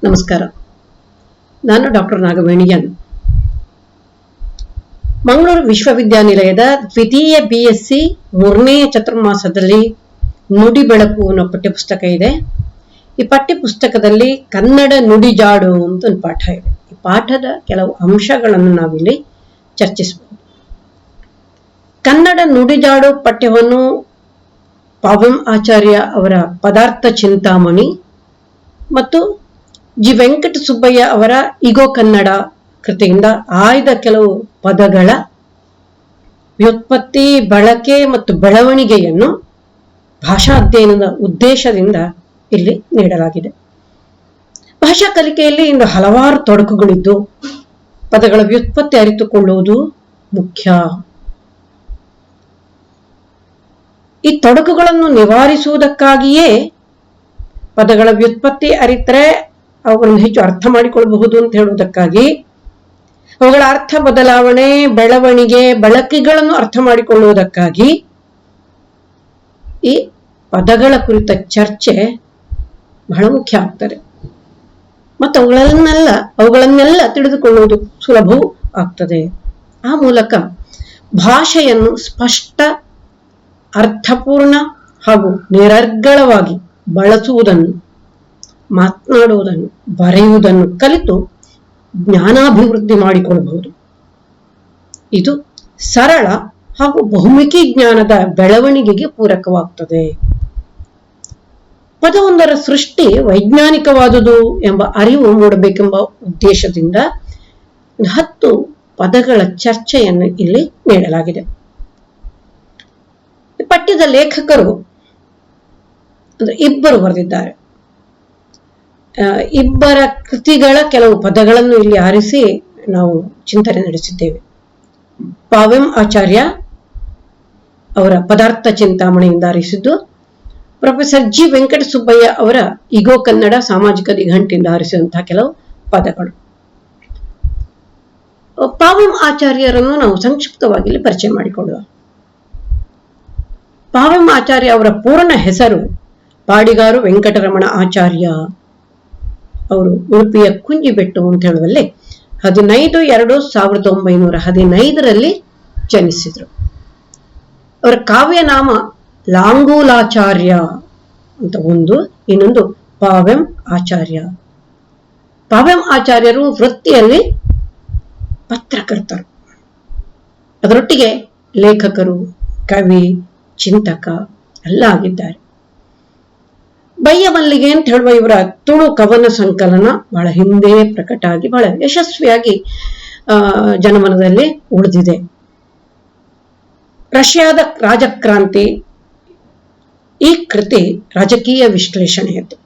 ನಮಸ್ಕಾರ. ನಾನು ಡಾಕ್ಟರ್ ನಾಗವೇಣಿಯನ್. ಮಂಗಳೂರು ವಿಶ್ವವಿದ್ಯಾನಿಲಯದ ದ್ವಿತೀಯ BSc 3ನೇ ಚತುರ್ಮಾಸದಲ್ಲಿ ನುಡಿ ಬೆಳಕು ಅನ್ನೋ ಪಠ್ಯಪುಸ್ತಕ ಇದೆ. ಈ ಪಠ್ಯಪುಸ್ತಕದಲ್ಲಿ ಕನ್ನಡ ನುಡಿಜಾಡು ಅಂತ ಒಂದು ಪಾಠ ಇದೆ. ಈ ಪಾಠದ ಕೆಲವು ಅಂಶಗಳನ್ನು ನಾವಿಲ್ಲಿ ಚರ್ಚಿಸಬಹುದು. ಕನ್ನಡ ನುಡಿಜಾಡು ಪಠ್ಯವನ್ನು ಪಾವೆಂ ಆಚಾರ್ಯ ಅವರ ಪದಾರ್ಥ ಚಿಂತಾಮಣಿ ಮತ್ತು ಜಿ ವೆಂಕಟ ಸುಬ್ಬಯ್ಯ ಅವರ ಇಗೋ ಕನ್ನಡ ಕೃತಿಯಿಂದ ಆಯ್ದ ಕೆಲವು ಪದಗಳ ವ್ಯುತ್ಪತ್ತಿ, ಬಳಕೆ ಮತ್ತು ಬೆಳವಣಿಗೆಯನ್ನು ಭಾಷಾ ಅಧ್ಯಯನದ ಉದ್ದೇಶದಿಂದ ಇಲ್ಲಿ ನೀಡಲಾಗಿದೆ. ಭಾಷಾ ಕಲಿಕೆಯಲ್ಲಿ ಇಂದು ಹಲವಾರು ತೊಡಕುಗಳಿದ್ದು ಪದಗಳ ವ್ಯುತ್ಪತ್ತಿ ಅರಿತುಕೊಳ್ಳುವುದು ಮುಖ್ಯ. ಈ ತೊಡಕುಗಳನ್ನು ನಿವಾರಿಸುವುದಕ್ಕಾಗಿಯೇ ಪದಗಳ ವ್ಯುತ್ಪತ್ತಿ ಅರಿತರೆ ಅವುಗಳನ್ನು ಹೆಚ್ಚು ಅರ್ಥ ಮಾಡಿಕೊಳ್ಳಬಹುದು ಅಂತ ಹೇಳುವುದಕ್ಕಾಗಿ ಅವುಗಳ ಅರ್ಥ ಬದಲಾವಣೆ, ಬೆಳವಣಿಗೆ, ಬಳಕೆಗಳನ್ನು ಅರ್ಥ ಮಾಡಿಕೊಳ್ಳುವುದಕ್ಕಾಗಿ ಈ ಪದಗಳ ಕುರಿತ ಚರ್ಚೆ ಬಹಳ ಮುಖ್ಯ ಆಗ್ತದೆ ಮತ್ತು ಅವುಗಳನ್ನೆಲ್ಲ ತಿಳಿದುಕೊಳ್ಳುವುದು ಸುಲಭವೂ ಆಗ್ತದೆ. ಆ ಮೂಲಕ ಭಾಷೆಯನ್ನು ಸ್ಪಷ್ಟ, ಅರ್ಥಪೂರ್ಣ ಹಾಗೂ ನಿರರ್ಗಳವಾಗಿ ಬಳಸುವುದನ್ನು, ಮಾತನಾಡುವುದನ್ನು, ಬರೆಯುವುದನ್ನು ಕಲಿತು ಜ್ಞಾನಾಭಿವೃದ್ಧಿ ಮಾಡಿಕೊಳ್ಳಬಹುದು. ಇದು ಸರಳ ಹಾಗೂ ಬಹುಮುಖಿ ಜ್ಞಾನದ ಬೆಳವಣಿಗೆಗೆ ಪೂರಕವಾಗುತ್ತದೆ. ಪದವೊಂದರ ಸೃಷ್ಟಿ ವೈಜ್ಞಾನಿಕವಾದುದು ಎಂಬ ಅರಿವು ಮೂಡಬೇಕೆಂಬ ಉದ್ದೇಶದಿಂದ 10 ಪದಗಳ ಚರ್ಚೆಯನ್ನು ಇಲ್ಲಿ ನೀಡಲಾಗಿದೆ. ಪಠ್ಯದ ಲೇಖಕರು ಇಬ್ಬರು ಬರೆದಿದ್ದಾರೆ. ಇಬ್ಬರ ಕೃತಿಗಳ ಕೆಲವು ಪದಗಳನ್ನು ಇಲ್ಲಿ ಆರಿಸಿ ನಾವು ಚಿಂತನೆ ನಡೆಸಿದ್ದೇವೆ. ಪಾವೆಂ ಆಚಾರ್ಯ ಅವರ ಪದಾರ್ಥ ಚಿಂತಾಮಣಿಯಿಂದ ಆರಿಸಿದ್ದು, ಪ್ರೊಫೆಸರ್ ಜಿ ವೆಂಕಟ ಸುಬ್ಬಯ್ಯ ಅವರ ಇಗೋ ಕನ್ನಡ ಸಾಮಾಜಿಕ ನಿಘಂಟಿಂದ ಆರಿಸಿದಂತಹ ಕೆಲವು ಪದಗಳು. ಪಾವೆಂ ಆಚಾರ್ಯರನ್ನು ನಾವು ಸಂಕ್ಷಿಪ್ತವಾಗಿ ಇಲ್ಲಿ ಪರಿಚಯ ಮಾಡಿಕೊಳ್ಳುವ. ಪಾವೆಂ ಆಚಾರ್ಯ ಅವರ ಪೂರ್ಣ ಹೆಸರು ಪಾಡಿಗಾರು ವೆಂಕಟರಮಣ ಆಚಾರ್ಯ. ಅವರು ಉಡುಪಿಯ ಕುಂಜಿಬೆಟ್ಟು ಅಂತ ಹೇಳುವಲ್ಲಿ 15/2/1915 ಜನಿಸಿದ್ರು. ಅವರ ಕಾವ್ಯನಾಮ ಲಾಂಗೂಲಾಚಾರ್ಯ ಅಂತ ಒಂದು, ಇನ್ನೊಂದು ಪಾವೆಂ ಆಚಾರ್ಯ. ಪಾವೆಂ ಆಚಾರ್ಯರು ವೃತ್ತಿಯಲ್ಲಿ ಪತ್ರಕರ್ತರು, ಅದರೊಟ್ಟಿಗೆ ಲೇಖಕರು, ಕವಿ, ಚಿಂತಕ ಎಲ್ಲ ಆಗಿದ್ದಾರೆ. ಬಯ್ಯ ಮಲ್ಲಿಗೆ ಅಂತ ಹೇಳುವ ಇವರ ತುಳು ಕವನ ಸಂಕಲನ ಬಹಳ ಹಿಂದೆ ಪ್ರಕಟ ಆಗಿ ಬಹಳ ಯಶಸ್ವಿಯಾಗಿ ಜನಮನದಲ್ಲಿ ಉಳಿದಿದೆ. ರಷ್ಯಾದ ರಾಜಕ್ರಾಂತಿ ಈ ಕೃತಿ ರಾಜಕೀಯ ವಿಶ್ಲೇಷಣೆಯದ್ದು.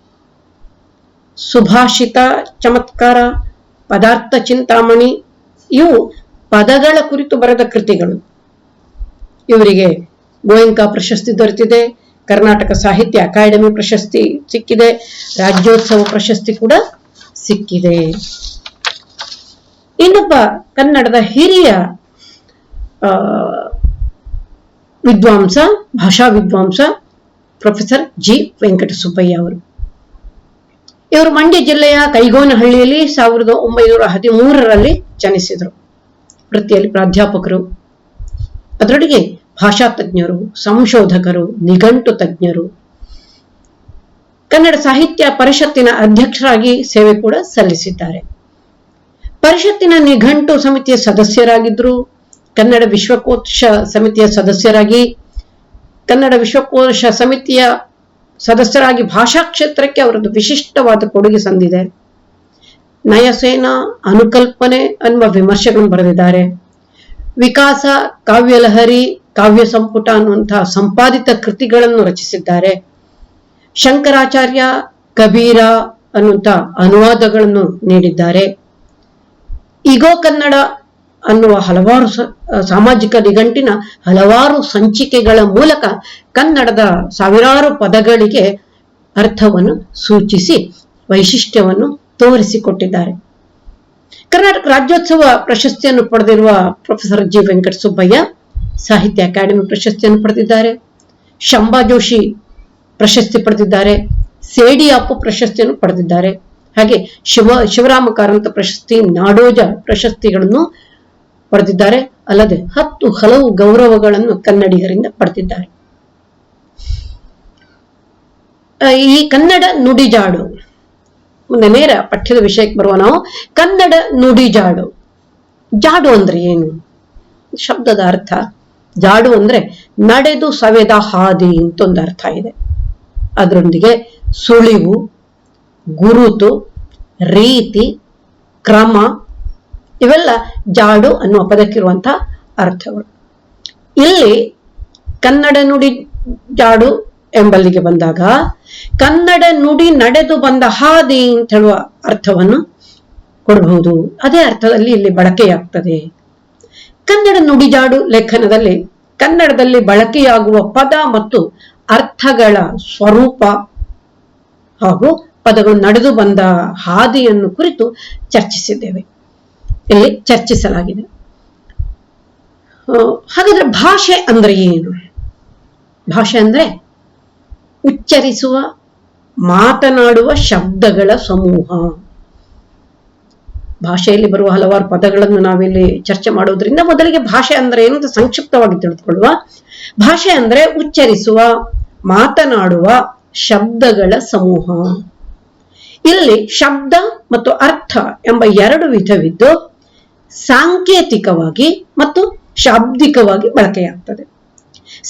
ಸುಭಾಷಿತ ಚಮತ್ಕಾರ, ಪದಾರ್ಥ ಚಿಂತಾಮಣಿ ಇವು ಪದಗಳ ಕುರಿತು ಬರೆದ ಕೃತಿಗಳು. ಇವರಿಗೆ ಗೋಯಂಕ ಪ್ರಶಸ್ತಿ ದೊರೆತಿದೆ, ಕರ್ನಾಟಕ ಸಾಹಿತ್ಯ ಅಕಾಡೆಮಿ ಪ್ರಶಸ್ತಿ ಸಿಕ್ಕಿದೆ, ರಾಜ್ಯೋತ್ಸವ ಪ್ರಶಸ್ತಿ ಕೂಡ ಸಿಕ್ಕಿದೆ. ಇನ್ನೊಬ್ಬ ಕನ್ನಡದ ಹಿರಿಯ ವಿದ್ವಾಂಸ, ಭಾಷಾ ವಿದ್ವಾಂಸ ಪ್ರೊಫೆಸರ್ ಜಿ ವೆಂಕಟ ಸುಬ್ಬಯ್ಯ ಅವರು. ಇವರು ಮಂಡ್ಯ ಜಿಲ್ಲೆಯ ಕೈಗೋನಹಳ್ಳಿಯಲ್ಲಿ 1913 ಜನಿಸಿದರು. ವೃತ್ತಿಯಲ್ಲಿ ಪ್ರಾಧ್ಯಾಪಕರು, ಅದರೊಟ್ಟಿಗೆ ಭಾಷಾ ತಜ್ಞರು, ಸಂಶೋಧಕರು, ನಿಘಂಟು ತಜ್ಞರು, ಕನ್ನಡ ಸಾಹಿತ್ಯ ಪರಿಷತ್ತಿನ ಅಧ್ಯಕ್ಷರಾಗಿ ಸೇವೆ ಕೂಡ ಸಲ್ಲಿಸಿದ್ದಾರೆ. ಪರಿಷತ್ತಿನ ನಿಘಂಟು ಸಮಿತಿಯ ಸದಸ್ಯರಾಗಿದ್ದರು. ಕನ್ನಡ ವಿಶ್ವಕೋಶ ಸಮಿತಿಯ ಸದಸ್ಯರಾಗಿ, ಕನ್ನಡ ವಿಶ್ವಕೋಶ ಸಮಿತಿಯ ಸದಸ್ಯರಾಗಿ ಭಾಷಾ ಕ್ಷೇತ್ರಕ್ಕೆ ಅವರದ್ದು ವಿಶಿಷ್ಟವಾದ ಕೊಡುಗೆ ಸಂದಿದೆ. ನಯಸೇನ, ಅನುಕಲ್ಪನೆ ಅನ್ನುವ ವಿಮರ್ಶೆಗಳನ್ನು ಬರೆದಿದ್ದಾರೆ. ವಿಕಾಸ, ಕಾವ್ಯಲಹರಿ, ಕಾವ್ಯ ಸಂಪುಟ ಅನ್ನುವಂತಹ ಸಂಪಾದಿತ ಕೃತಿಗಳನ್ನು ರಚಿಸಿದ್ದಾರೆ. ಶಂಕರಾಚಾರ್ಯ, ಕಬೀರ ಅನ್ನುವಂತಹ ಅನುವಾದಗಳನ್ನು ನೀಡಿದ್ದಾರೆ. ಇಗೋ ಕನ್ನಡ ಅನ್ನುವ ಹಲವಾರು ಸಾಮಾಜಿಕ ನಿಘಂಟಿನ ಹಲವಾರು ಸಂಚಿಕೆಗಳ ಮೂಲಕ ಕನ್ನಡದ ಸಾವಿರಾರು ಪದಗಳಿಗೆ ಅರ್ಥವನ್ನು ಸೂಚಿಸಿ ವೈಶಿಷ್ಟ್ಯವನ್ನು ತೋರಿಸಿಕೊಟ್ಟಿದ್ದಾರೆ. ಕರ್ನಾಟಕ ರಾಜ್ಯೋತ್ಸವ ಪ್ರಶಸ್ತಿಯನ್ನು ಪಡೆದಿರುವ ಪ್ರೊಫೆಸರ್ ಜಿ ವೆಂಕಟ ಸುಬ್ಬಯ್ಯ ಸಾಹಿತ್ಯ ಅಕಾಡೆಮಿ ಪ್ರಶಸ್ತಿಯನ್ನು ಪಡೆದಿದ್ದಾರೆ. ಶಂಭಾ ಜೋಶಿ ಪ್ರಶಸ್ತಿ ಪಡೆದಿದ್ದಾರೆ. ಸೇಡಿಯಾಪು ಪ್ರಶಸ್ತಿಯನ್ನು ಪಡೆದಿದ್ದಾರೆ. ಹಾಗೆ ಶಿವರಾಮ ಕಾರಂತ ಪ್ರಶಸ್ತಿ, ನಾಡೋಜ ಪ್ರಶಸ್ತಿಗಳನ್ನು ಪಡೆದಿದ್ದಾರೆ. ಅಲ್ಲದೆ 10 ಹಲವು ಗೌರವಗಳನ್ನು ಕನ್ನಡಿಗರಿಂದ ಪಡೆದಿದ್ದಾರೆ. ಈ ಕನ್ನಡ ನುಡಿಜಾಡು, ಮುಂದೆ ನೇರ ಪಠ್ಯದ ವಿಷಯಕ್ಕೆ ಬರುವ ನಾವು. ಕನ್ನಡ ನುಡಿಜಾಡು. ಜಾಡು ಅಂದ್ರೆ ಏನು? ಶಬ್ದದ ಅರ್ಥ ಜಾಡು ಅಂದ್ರೆ ನಡೆದು ಸವೆದ ಹಾದಿ ಅಂತ ಒಂದು ಅರ್ಥ ಇದೆ. ಅದರೊಂದಿಗೆ ಸುಳಿವು, ಗುರುತು, ರೀತಿ, ಕ್ರಮ ಇವೆಲ್ಲ ಜಾಡು ಅನ್ನುವ ಪದಕ್ಕಿರುವಂತಹ ಅರ್ಥಗಳು. ಇಲ್ಲಿ ಕನ್ನಡ ನುಡಿ ಜಾಡು ಎಂಬಲ್ಲಿಗೆ ಬಂದಾಗ ಕನ್ನಡ ನುಡಿ ನಡೆದು ಬಂದ ಹಾದಿ ಅಂತ ಹೇಳುವ ಅರ್ಥವನ್ನು ಕೊಡಬಹುದು. ಅದೇ ಅರ್ಥದಲ್ಲಿ ಇಲ್ಲಿ ಬಳಕೆಯಾಗ್ತದೆ. ಕನ್ನಡ ನುಡಿಜಾಡು ಲೇಖನದಲ್ಲಿ ಕನ್ನಡದಲ್ಲಿ ಬಳಕೆಯಾಗುವ ಪದ ಮತ್ತು ಅರ್ಥಗಳ ಸ್ವರೂಪ ಹಾಗೂ ಪದಗಳು ನಡೆದು ಬಂದ ಹಾದಿಯನ್ನು ಕುರಿತು ಚರ್ಚಿಸಿದ್ದೇವೆ. ಇಲ್ಲಿ ಚರ್ಚಿಸಲಾಗಿದೆ. ಹಾಗಾದ್ರೆ ಭಾಷೆ ಅಂದ್ರೆ ಏನು? ಭಾಷೆ ಅಂದ್ರೆ ಉಚ್ಚರಿಸುವ, ಮಾತನಾಡುವ ಶಬ್ದಗಳ ಸಮೂಹ. ಭಾಷೆಯಲ್ಲಿ ಬರುವ ಹಲವಾರು ಪದಗಳನ್ನು ನಾವಿಲ್ಲಿ ಚರ್ಚೆ ಮಾಡೋದ್ರಿಂದ ಮೊದಲಿಗೆ ಭಾಷೆ ಅಂದ್ರೆ ಏನು ಅಂತ ಸಂಕ್ಷಿಪ್ತವಾಗಿ ತಿಳಿದುಕೊಳ್ಳುವ. ಭಾಷೆ ಅಂದ್ರೆ ಉಚ್ಚರಿಸುವ, ಮಾತನಾಡುವ ಶಬ್ದಗಳ ಸಮೂಹ. ಇಲ್ಲಿ ಶಬ್ದ ಮತ್ತು ಅರ್ಥ ಎಂಬ 2 ವಿಧವಿದ್ದು ಸಾಂಕೇತಿಕವಾಗಿ ಮತ್ತು ಶಾಬ್ದಿಕವಾಗಿ ಬಳಕೆಯಾಗ್ತದೆ.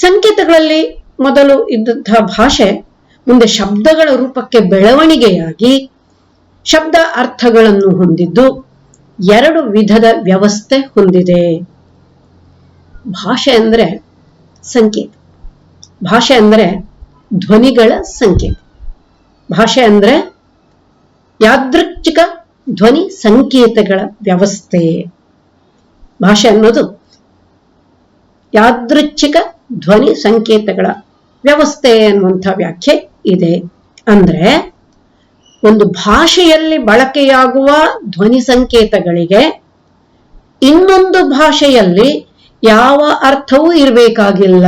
ಸಂಕೇತಗಳಲ್ಲಿ ಮೊದಲು ಇದ್ದಂತಹ ಭಾಷೆ ಮುಂದೆ ಶಬ್ದಗಳ ರೂಪಕ್ಕೆ ಬೆಳವಣಿಗೆಯಾಗಿ ಶಬ್ದ ಅರ್ಥಗಳನ್ನು ಹೊಂದಿದ್ದು 2 ವಿಧದ ವ್ಯವಸ್ಥೆ ಹೊಂದಿದೆ. ಭಾಷೆ ಅಂದ್ರೆ ಸಂಕೇತ. ಭಾಷೆ ಅಂದ್ರೆ ಧ್ವನಿಗಳ ಸಂಕೇತ. ಭಾಷೆ ಅಂದ್ರೆ ಯಾದೃಚ್ಛಿಕ ಧ್ವನಿ ಸಂಕೇತಗಳ ವ್ಯವಸ್ಥೆ. ಭಾಷೆ ಅನ್ನೋದು ಯಾದೃಚ್ಛಿಕ ಧ್ವನಿ ಸಂಕೇತಗಳ ವ್ಯವಸ್ಥೆ ಅನ್ನುವಂಥ ವ್ಯಾಖ್ಯೆ ಇದೆ. ಅಂದ್ರೆ ಒಂದು ಭಾಷೆಯಲ್ಲಿ ಬಳಕೆಯಾಗುವ ಧ್ವನಿ ಸಂಕೇತಗಳಿಗೆ ಇನ್ನೊಂದು ಭಾಷೆಯಲ್ಲಿ ಯಾವ ಅರ್ಥವೂ ಇರಬೇಕಾಗಿಲ್ಲ.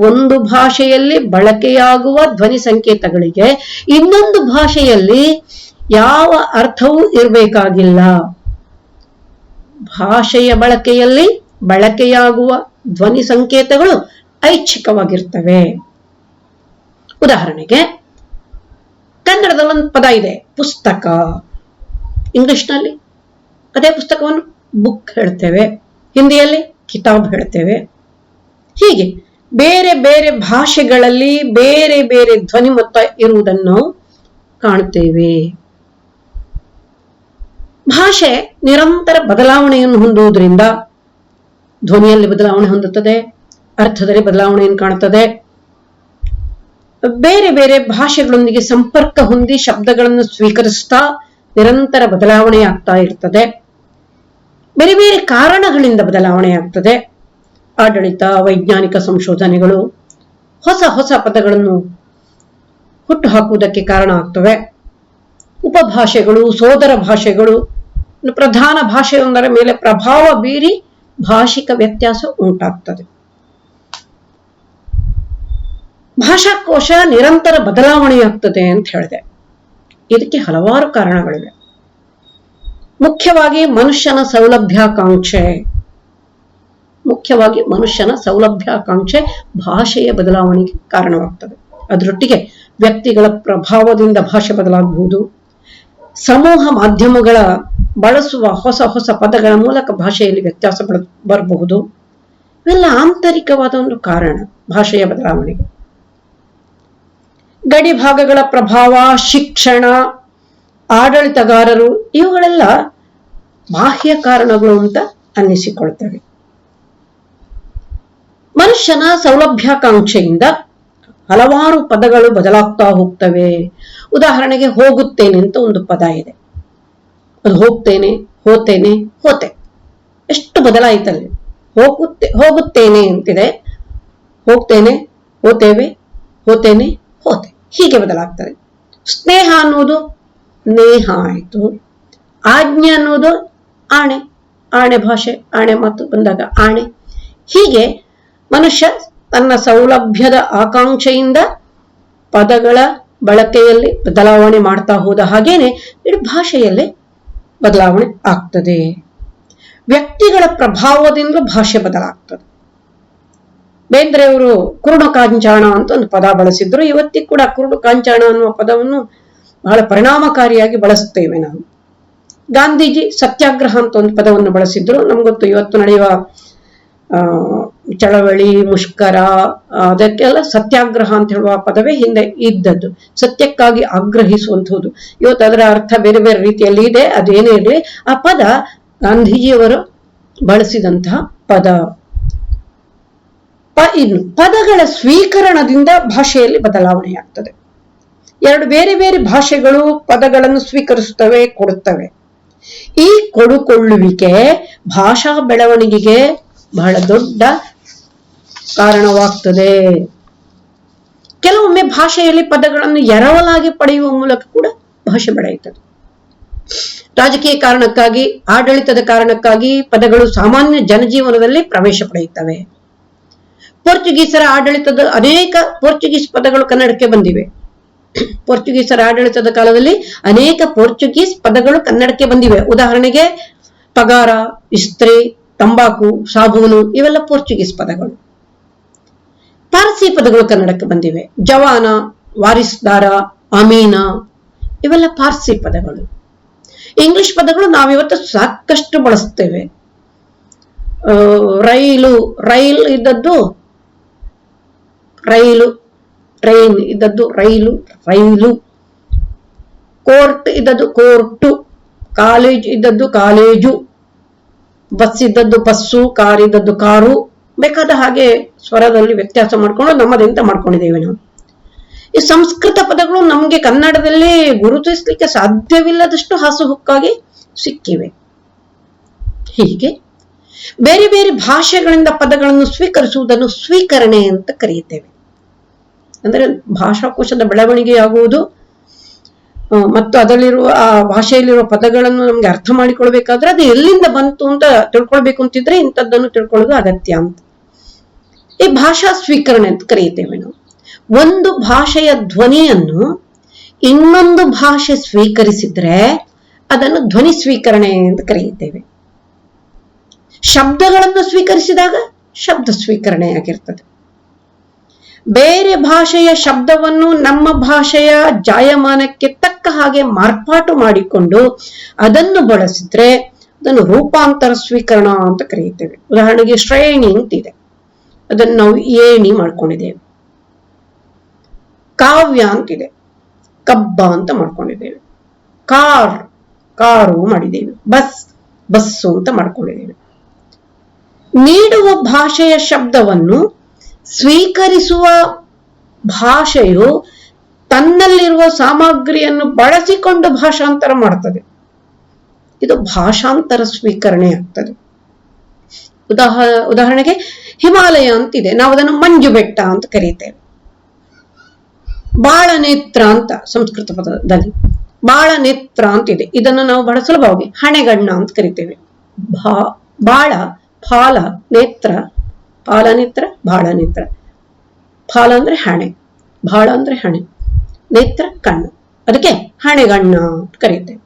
ಒಂದು ಭಾಷೆಯಲ್ಲಿ ಬಳಕೆಯಾಗುವ ಧ್ವನಿ ಸಂಕೇತಗಳಿಗೆ ಇನ್ನೊಂದು ಭಾಷೆಯಲ್ಲಿ ಯಾವ ಅರ್ಥವೂ ಇರಬೇಕಾಗಿಲ್ಲ. ಭಾಷೆಯ ಬಳಕೆಯಲ್ಲಿ ಬಳಕೆಯಾಗುವ ಧ್ವನಿ ಸಂಕೇತಗಳು ಐಚ್ಛಿಕವಾಗಿರ್ತವೆ. ಉದಾಹರಣೆಗೆ ಕನ್ನಡದಲ್ಲಿ ಒಂದು ಪದ ಇದೆ ಪುಸ್ತಕ. ಇಂಗ್ಲಿಷ್ನಲ್ಲಿ ಅದೇ ಪುಸ್ತಕವನ್ನು ಬುಕ್ ಹೇಳ್ತೇವೆ, ಹಿಂದಿಯಲ್ಲಿ ಕಿತಾಬ್ ಹೇಳ್ತೇವೆ. ಹೀಗೆ ಬೇರೆ ಬೇರೆ ಭಾಷೆಗಳಲ್ಲಿ ಬೇರೆ ಬೇರೆ ಧ್ವನಿ ಮೊತ್ತ ಇರುವುದನ್ನು ಕಾಣುತ್ತೇವೆ. ಭಾಷೆ ನಿರಂತರ ಬದಲಾವಣೆಯನ್ನು ಹೊಂದುವುದರಿಂದ ಧ್ವನಿಯಲ್ಲಿ ಬದಲಾವಣೆ ಹೊಂದುತ್ತದೆ, ಅರ್ಥದಲ್ಲಿ ಬದಲಾವಣೆಯನ್ನು ಕಾಣುತ್ತದೆ. ಬೇರೆ ಬೇರೆ ಭಾಷೆಗಳೊಂದಿಗೆ ಸಂಪರ್ಕ ಹೊಂದಿ ಶಬ್ದಗಳನ್ನು ಸ್ವೀಕರಿಸ್ತಾ ನಿರಂತರ ಬದಲಾವಣೆ ಆಗ್ತಾ ಇರ್ತದೆ. ಬೇರೆ ಬೇರೆ ಕಾರಣಗಳಿಂದ ಬದಲಾವಣೆ ಆಗ್ತದೆ. ಆಡಳಿತ, ವೈಜ್ಞಾನಿಕ ಸಂಶೋಧನೆಗಳು ಹೊಸ ಹೊಸ ಪದಗಳನ್ನು ಹುಟ್ಟು ಹಾಕುವುದಕ್ಕೆ ಕಾರಣ ಆಗ್ತವೆ. ಉಪಭಾಷೆಗಳು, ಸೋದರ ಭಾಷೆಗಳು ಪ್ರಧಾನ ಭಾಷೆಯೊಂದರ ಮೇಲೆ ಪ್ರಭಾವ ಬೀರಿ ಭಾಷಿಕ ವ್ಯತ್ಯಾಸ ಉಂಟಾಗ್ತದೆ. ಭಾಷಾಕೋಶ ನಿರಂತರ ಬದಲಾವಣೆಯಾಗ್ತದೆ ಅಂತ ಹೇಳಿದೆ. ಇದಕ್ಕೆ ಹಲವಾರು ಕಾರಣಗಳಿವೆ. ಮುಖ್ಯವಾಗಿ ಮನುಷ್ಯನ ಸೌಲಭ್ಯಾಕಾಂಕ್ಷೆ ಭಾಷೆಯ ಬದಲಾವಣೆಗೆ ಕಾರಣವಾಗ್ತದೆ. ಅದರೊಟ್ಟಿಗೆ ವ್ಯಕ್ತಿಗಳ ಪ್ರಭಾವದಿಂದ ಭಾಷೆ ಬದಲಾಗಬಹುದು. ಸಮೂಹ ಮಾಧ್ಯಮಗಳ ಬಳಸುವ ಹೊಸ ಹೊಸ ಪದಗಳ ಮೂಲಕ ಭಾಷೆಯಲ್ಲಿ ವ್ಯತ್ಯಾಸ ಬರಬಹುದು. ಇವೆಲ್ಲ ಆಂತರಿಕವಾದ ಒಂದು ಕಾರಣ ಭಾಷೆಯ ಬದಲಾವಣೆಗೆ. ಗಡಿ ಭಾಗಗಳ ಪ್ರಭಾವ, ಶಿಕ್ಷಣ, ಆಡಳಿತಗಾರರು ಇವುಗಳೆಲ್ಲ ಬಾಹ್ಯ ಕಾರಣಗಳು ಅಂತ ಅನ್ನಿಸಿಕೊಳ್ತವೆ. ಮನುಷ್ಯನ ಸೌಲಭ್ಯಾಕಾಂಕ್ಷೆಯಿಂದ ಹಲವಾರು ಪದಗಳು ಬದಲಾಗ್ತಾ ಹೋಗ್ತವೆ. ಉದಾಹರಣೆಗೆ ಹೋಗುತ್ತೇನೆ ಅಂತ ಒಂದು ಪದ ಇದೆ. ಅದು ಹೋಗ್ತೇನೆ, ಹೋತೇನೆ, ಹೋತೆ, ಎಷ್ಟು ಬದಲಾಯಿತಲ್ಲಿ. ಹೋಗುತ್ತೇನೆ ಅಂತಿದೆ, ಹೋಗ್ತೇನೆ, ಹೋತೇವೆ, ಹೋತೇನೆ, ಹೋತೆ, ಹೀಗೆ ಬದಲಾಗ್ತದೆ. ಸ್ನೇಹ ಅನ್ನೋದು ನೇಹ ಆಯಿತು. ಆಜ್ಞೆ ಅನ್ನೋದು ಆಣೆ, ಆಣೆ ಭಾಷೆ, ಆಣೆ ಮಾತು ಬಂದಾಗ ಆಣೆ. ಹೀಗೆ ಮನುಷ್ಯ ತನ್ನ ಸೌಲಭ್ಯದ ಆಕಾಂಕ್ಷೆಯಿಂದ ಪದಗಳ ಬಳಕೆಯಲ್ಲಿ ಬದಲಾವಣೆ ಮಾಡ್ತಾ ಹೋದ ಹಾಗೇನೆ ಇಡೀ ಭಾಷೆಯಲ್ಲಿ ಬದಲಾವಣೆ ಆಗ್ತದೆ. ವ್ಯಕ್ತಿಗಳ ಪ್ರಭಾವದಿಂದ ಭಾಷೆ ಬದಲಾಗ್ತದೆ. ಬೇಂದ್ರೆಯವರು ಕುರುಡು ಕಾಂಚಾಣ ಅಂತ ಒಂದು ಪದ ಬಳಸಿದ್ರು. ಇವತ್ತಿಗೂ ಕೂಡ ಕುರುಡು ಕಾಂಚಾಣ ಅನ್ನುವ ಪದವನ್ನು ಬಹಳ ಪರಿಣಾಮಕಾರಿಯಾಗಿ ಬಳಸುತ್ತೇವೆ ನಾವು. ಗಾಂಧೀಜಿ ಸತ್ಯಾಗ್ರಹ ಅಂತ ಒಂದು ಪದವನ್ನು ಬಳಸಿದ್ರು. ನಮ್ಗೊತ್ತು ಇವತ್ತು ನಡೆಯುವ ಚಳವಳಿ, ಮುಷ್ಕರ, ಅದಕ್ಕೆಲ್ಲ ಸತ್ಯಾಗ್ರಹ ಅಂತ ಹೇಳುವ ಪದವೇ ಹಿಂದೆ ಇದ್ದದ್ದು. ಸತ್ಯಕ್ಕಾಗಿ ಆಗ್ರಹಿಸುವಂಥದ್ದು. ಇವತ್ತು ಅದರ ಅರ್ಥ ಬೇರೆ ಬೇರೆ ರೀತಿಯಲ್ಲಿ ಇದೆ. ಅದೇನೇ ಇರಲಿ, ಆ ಪದ ಗಾಂಧೀಜಿಯವರು ಬಳಸಿದಂತಹ ಪದ. ಇನ್ನು ಪದಗಳ ಸ್ವೀಕರಣದಿಂದ ಭಾಷೆಯಲ್ಲಿ ಬದಲಾವಣೆಯಾಗ್ತದೆ. ಎರಡು ಬೇರೆ ಬೇರೆ ಭಾಷೆಗಳು ಪದಗಳನ್ನು ಸ್ವೀಕರಿಸುತ್ತವೆ, ಕೊಡುತ್ತವೆ. ಈ ಕೊಡುಕೊಳ್ಳುವಿಕೆ ಭಾಷಾ ಬೆಳವಣಿಗೆಗೆ ಬಹಳ ದೊಡ್ಡ ಕಾರಣವಾಗ್ತದೆ. ಕೆಲವೊಮ್ಮೆ ಭಾಷೆಯಲ್ಲಿ ಪದಗಳನ್ನು ಎರವಲಾಗಿ ಪಡೆಯುವ ಮೂಲಕ ಕೂಡ ಭಾಷೆ ಬೆಳೆಯುತ್ತದೆ. ರಾಜಕೀಯ ಕಾರಣಕ್ಕಾಗಿ, ಆಡಳಿತದ ಕಾರಣಕ್ಕಾಗಿ ಪದಗಳು ಸಾಮಾನ್ಯ ಜನಜೀವನದಲ್ಲಿ ಪ್ರವೇಶ ಪಡೆಯುತ್ತವೆ. ಪೋರ್ಚುಗೀಸರ ಆಡಳಿತದ ಅನೇಕ ಪೋರ್ಚುಗೀಸ್ ಪದಗಳು ಕನ್ನಡಕ್ಕೆ ಬಂದಿವೆ. ಪೋರ್ಚುಗೀಸರ ಆಡಳಿತದ ಕಾಲದಲ್ಲಿ ಅನೇಕ ಪೋರ್ಚುಗೀಸ್ ಪದಗಳು ಕನ್ನಡಕ್ಕೆ ಬಂದಿವೆ. ಉದಾಹರಣೆಗೆ ಪಗಾರ, ಇಸ್ತ್ರಿ, ತಂಬಾಕು, ಸಾಬೂನು ಇವೆಲ್ಲ ಪೋರ್ಚುಗೀಸ್ ಪದಗಳು. ಪಾರ್ಸಿ ಪದಗಳು ಕನ್ನಡಕ್ಕೆ ಬಂದಿವೆ. ಜವಾನ, ವಾರಿಸ್ದಾರ, ಅಮೀನ ಇವೆಲ್ಲ ಪಾರ್ಸಿ ಪದಗಳು. ಇಂಗ್ಲಿಷ್ ಪದಗಳು ನಾವಿವತ್ತು ಸಾಕಷ್ಟು ಬಳಸ್ತೇವೆ. ರೈಲ್ ಇದ್ದದ್ದು ರೈಲು, ಟ್ರೈನ್ ಇದ್ದದ್ದು ರೈಲು, ಕೋರ್ಟ್ ಇದ್ದದ್ದು ಕೋರ್ಟು, ಕಾಲೇಜ್ ಇದ್ದದ್ದು ಕಾಲೇಜು, ಬಸ್ ಇದ್ದದ್ದು ಬಸ್ಸು, ಕಾರ್ ಇದ್ದದ್ದು ಕಾರು. ಬೇಕಾದ ಹಾಗೆ ಸ್ವರದಲ್ಲಿ ವ್ಯತ್ಯಾಸ ಮಾಡ್ಕೊಂಡು ನಮ್ಮದೆಂತ ಮಾಡ್ಕೊಂಡಿದ್ದೇವೆ ನಾವು. ಈ ಸಂಸ್ಕೃತ ಪದಗಳು ನಮ್ಗೆ ಕನ್ನಡದಲ್ಲಿ ಗುರುತಿಸ್ಲಿಕ್ಕೆ ಸಾಧ್ಯವಿಲ್ಲದಷ್ಟು ಹಾಸುಹೊಕ್ಕಾಗಿ ಸಿಕ್ಕಿವೆ. ಹೀಗೆ ಬೇರೆ ಬೇರೆ ಭಾಷೆಗಳಿಂದ ಪದಗಳನ್ನು ಸ್ವೀಕರಿಸುವುದನ್ನು ಸ್ವೀಕರಣೆ ಅಂತ ಕರೆಯುತ್ತೇವೆ. ಅಂದ್ರೆ ಭಾಷಾಕೋಶದ ಬೆಳವಣಿಗೆಯಾಗುವುದು ಮತ್ತು ಅದರಲ್ಲಿರುವ ಆ ಭಾಷೆಯಲ್ಲಿರುವ ಪದಗಳನ್ನು ನಮ್ಗೆ ಅರ್ಥ ಮಾಡಿಕೊಳ್ಬೇಕಾದ್ರೆ ಅದು ಎಲ್ಲಿಂದ ಬಂತು ಅಂತ ತಿಳ್ಕೊಳ್ಬೇಕು ಅಂತಿದ್ರೆ ಇಂಥದ್ದನ್ನು ತಿಳ್ಕೊಳ್ಳೋದು ಅಗತ್ಯ ಅಂತ. ಈ ಭಾಷಾ ಸ್ವೀಕರಣೆ ಅಂತ ಕರೆಯುತ್ತೇವೆ ನಾವು. ಒಂದು ಭಾಷೆಯ ಧ್ವನಿಯನ್ನು ಇನ್ನೊಂದು ಭಾಷೆ ಸ್ವೀಕರಿಸಿದ್ರೆ ಅದನ್ನು ಧ್ವನಿ ಸ್ವೀಕರಣೆ ಅಂತ ಕರೆಯುತ್ತೇವೆ. ಶಬ್ದಗಳನ್ನು ಸ್ವೀಕರಿಸಿದಾಗ ಶಬ್ದ ಸ್ವೀಕರಣೆ ಆಗಿರ್ತದೆ. ಬೇರೆ ಭಾಷೆಯ ಶಬ್ದವನ್ನು ನಮ್ಮ ಭಾಷೆಯ ಜಾಯಮಾನಕ್ಕೆ ತಕ್ಕ ಹಾಗೆ ಮಾರ್ಪಾಟು ಮಾಡಿಕೊಂಡು ಅದನ್ನು ಬಳಸಿದ್ರೆ ಅದನ್ನು ರೂಪಾಂತರ ಸ್ವೀಕರಣ ಅಂತ ಕರೆಯುತ್ತೇವೆ. ಉದಾಹರಣೆಗೆ ಶ್ರೇಣಿ ಅಂತಿದೆ, ಅದನ್ನು ನಾವು ಏಣಿ ಮಾಡ್ಕೊಂಡಿದ್ದೇವೆ. ಕಾವ್ಯ ಅಂತಿದೆ, ಕಬ್ಬ ಅಂತ ಮಾಡ್ಕೊಂಡಿದ್ದೇವೆ. ಕಾರು ಮಾಡಿದ್ದೇವೆ. ಬಸ್ಸು ಅಂತ ಮಾಡ್ಕೊಂಡಿದ್ದೇವೆ. ನೀಡುವ ಭಾಷೆಯ ಶಬ್ದವನ್ನು ಸ್ವೀಕರಿಸುವ ಭಾಷೆಯು ತನ್ನಲ್ಲಿರುವ ಸಾಮಗ್ರಿಯನ್ನು ಬಳಸಿಕೊಂಡು ಭಾಷಾಂತರ ಮಾಡ್ತದೆ. ಇದು ಭಾಷಾಂತರ ಸ್ವೀಕರಣೆ ಆಗ್ತದೆ. ಉದಾಹರಣೆಗೆ ಹಿಮಾಲಯ ಅಂತಿದೆ, ನಾವು ಅದನ್ನು ಮಂಜು ಬೆಟ್ಟ ಅಂತ ಕರೀತೇವೆ. ಬಾಳನೇತ್ರ ಅಂತ ಸಂಸ್ಕೃತ ಪದದಲ್ಲಿ ಬಾಳನೇತ್ರ ಅಂತಿದೆ, ಇದನ್ನು ನಾವು ಬಹಳ ಸುಲಭವಾಗಿ ಹಣೆಗಣ್ಣ ಅಂತ ಕರಿತೇವೆ. ಬಾಳ, ಫಾಲ, ನೇತ್ರ, ಪಾಲನೇತ್ರ, ಬಾಳನೇತ್ರ. ಫಾಲ ಅಂದ್ರೆ ಹಣೆ, ಬಾಳ ಅಂದ್ರೆ ಹಣೆ, ನೇತ್ರ ಕಣ್ಣು, ಅದಕ್ಕೆ ಹಣೆಗಣ್ಣ ಅಂತ ಕರೀತೇವೆ.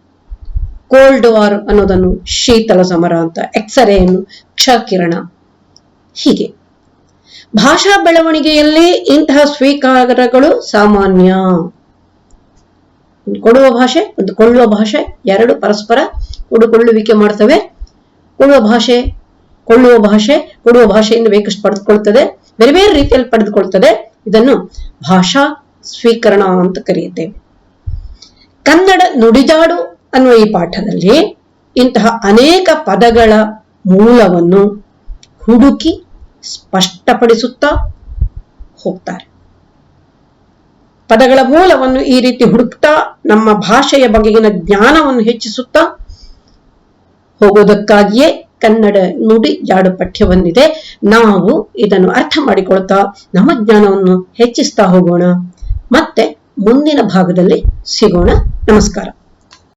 ಕೋಲ್ಡ್ ವಾರ್ ಅನ್ನೋದನ್ನು ಶೀತಲ ಸಮರ ಅಂತ, ಎಕ್ಸರೆಯನ್ನು ಕ್ಷಕಿರಣ. ಹೀಗೆ ಭಾಷಾ ಬೆಳವಣಿಗೆಯಲ್ಲಿ ಇಂತಹ ಸ್ವೀಕಾರಗಳು ಸಾಮಾನ್ಯ. ಕೊಡುವ ಭಾಷೆ ಒಂದು ಕೊಳ್ಳುವ ಭಾಷೆ, ಎರಡು ಪರಸ್ಪರ ಕೊಡುಕೊಳ್ಳುವಿಕೆ ಮಾಡ್ತವೆ. ಕೊಡುವ ಭಾಷೆಯಿಂದ ಬೇಕಷ್ಟು ಪಡೆದುಕೊಳ್ತದೆ, ಬೇರೆ ಬೇರೆ ರೀತಿಯಲ್ಲಿ ಪಡೆದುಕೊಳ್ತದೆ. ಇದನ್ನು ಭಾಷಾ ಸ್ವೀಕರಣ ಅಂತ ಕರೆಯುತ್ತೇವೆ. ಕನ್ನಡ ನುಡಿಜಾಡು ಅನ್ನುವ ಈ ಪಾಠದಲ್ಲಿ ಇಂತಹ ಅನೇಕ ಪದಗಳ ಮೂಲವನ್ನು ಹುಡುಕಿ ಸ್ಪಷ್ಟಪಡಿಸುತ್ತಾ ಹೋಗ್ತಾರೆ. ಪದಗಳ ಮೂಲವನ್ನು ಈ ರೀತಿ ಹುಡುಕ್ತಾ ನಮ್ಮ ಭಾಷೆಯ ಬಗೆಗಿನ ಜ್ಞಾನವನ್ನು ಹೆಚ್ಚಿಸುತ್ತಾ ಹೋಗೋದಕ್ಕಾಗಿಯೇ ಕನ್ನಡ ನುಡಿ ಜಾಡು ಪಠ್ಯ ಬಂದಿದೆ. ನಾವು ಇದನ್ನು ಅರ್ಥ ಮಾಡಿಕೊಳ್ತಾ ನಮ್ಮ ಜ್ಞಾನವನ್ನು ಹೆಚ್ಚಿಸ್ತಾ ಹೋಗೋಣ. ಮತ್ತೆ ಮುಂದಿನ ಭಾಗದಲ್ಲಿ ಸಿಗೋಣ. ನಮಸ್ಕಾರ.